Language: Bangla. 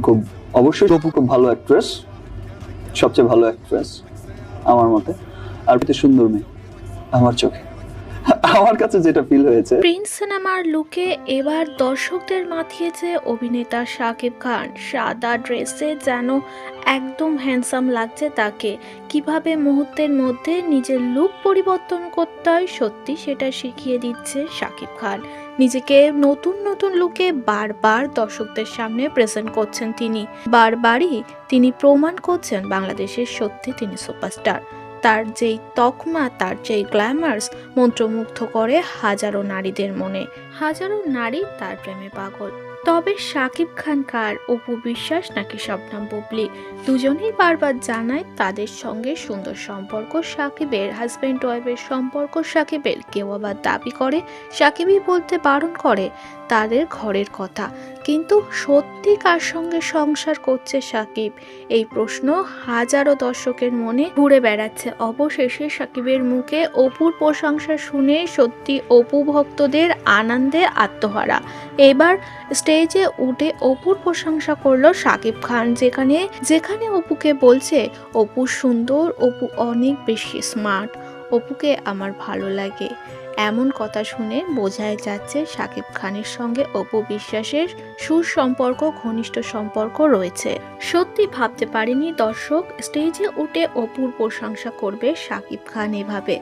খুব অবশ্যই অপু খুব ভালো অ্যাক্ট্রেস, সবচেয়ে ভালো অ্যাক্ট্রেস আমার মতে, আর এতে সুন্দর মেয়ে আমার চোখে, আমার কাছে যেটা ফিল হয়েছে। প্রিন্স সিনেমার লুকে এবার দর্শকদের মাতিয়েছে অভিনেতা শাকিব খান। সাদা ড্রেসে যেন একদম হ্যান্ডসাম লাগছে তাকে। কিভাবে মুহূর্তের মধ্যে নিজের লুক পরিবর্তন করতে হয় সত্যি সেটা শিখিয়ে দিচ্ছে শাকিব খান। নিজেকে নতুন নতুন লুকে বারবার দর্শকদের সামনে প্রেজেন্ট করছেন তিনি। বারবারই তিনি প্রমাণ করছেন বাংলাদেশের সত্যি তিনি সুপারস্টার। তার যেই তকমা, তার যেই গ্ল্যামার্স মন্ত্রমুগ্ধ করে হাজারো নারীদের মনে। হাজারো নারী তার প্রেমে পাগল। তবে শাকিব খান কার, অপু বিশ্বাস নাকি শবনম বুবলি, দুজনেই বারবার জানায় তাদের সঙ্গে সুন্দর সম্পর্ক শাকিবের, হাজব্যান্ড ওয়াইফের সম্পর্ক শাকিবের। কেউ আবার দাবি করে শাকিবই বলতে বারণ করে তাদের ঘরের কথা। কিন্তু সত্যি কার সঙ্গে সংসার করছে শাকিব, এই প্রশ্ন হাজারো দর্শকের মনে ঘুরে বেড়াচ্ছে। অবশেষে শাকিবের মুখে অপুর প্রশংসা শুনে সত্যি অপু ভক্তদের আনন্দে আত্মহারা। এবার স্টেজে উঠে অপুর প্রশংসা করলো শাকিব খান, যেখানে যেখানে অপুকে বলছে অপু সুন্দর, অপু অনেক বেশি স্মার্ট, অপুকে আমার ভালো লাগে। এমন কথা শুনে বোঝাই যাচ্ছে শাকিব খানের সঙ্গে অপু বিশ্বাসের সুসম্পর্ক, ঘনিষ্ঠ সম্পর্ক রয়েছে। সত্যি ভাবতে পারেনি দর্শক স্টেজে উঠে অপুর প্রশংসা করবে শাকিব খান এভাবে।